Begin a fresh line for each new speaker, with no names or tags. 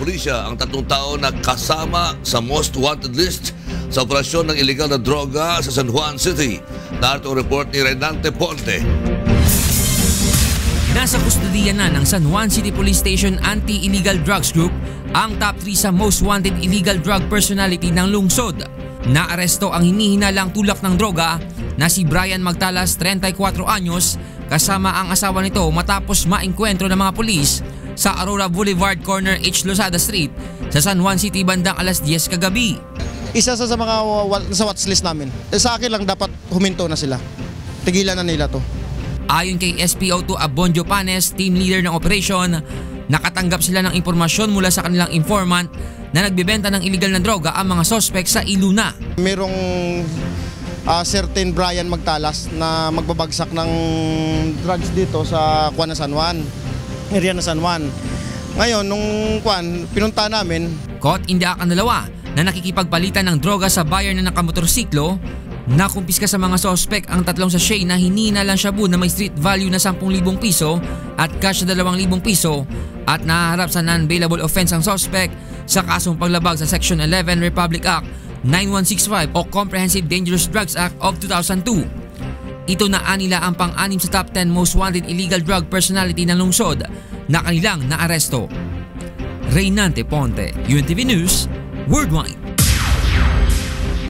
pulisya ang 3 tao na kasama sa most wanted list sa operasyon ng illegal na droga sa San Juan City. Narito ang report ni Renante Ponte.
Nasa kustodiya na ng San Juan City Police Station Anti-Illegal Drugs Group ang top 3 sa most wanted illegal drug personality ng lungsod. Naaresto ang hinihinalang tulak ng droga na si Brian Magtalas, 34 anyos, kasama ang asawa nito matapos maengkwentro ng mga pulis sa Aurora Boulevard Corner H. Lozada Street sa San Juan City bandang alas 10 kagabi.
Isa sa mga sa watchlist namin. Sa akin lang dapat huminto na sila. Tigilan na nila to.
Ayon kay SPO2 Abondio Panes, team leader ng operasyon, nakatanggap sila ng impormasyon mula sa kanilang informant na nagbebenta ng illegal na droga ang mga sospek sa Iluna.
Merong certain Brian Magtalas na magbabagsak ng drugs dito sa San Juan, area na San Juan. Ngayon, nung pinunta namin,
caught in the act ang dalawa na nakikipagpalitan ng droga sa buyer na nakamotorsiklo. Nakumpiska sa mga sospek ang 3 sachet na hinihinalang shabu na may street value na 10,000 piso at cash na 2,000 piso at nahaharap sa non-bailable offense ang sospek sa kasong paglabag sa Section 11 Republic Act 9165 o Comprehensive Dangerous Drugs Act of 2002. Ito na anila ang pang-anim sa top 10 most wanted illegal drug personality ng lungsod na kanilang naaresto. Reynante Ponte, UNTV News, Worldwide.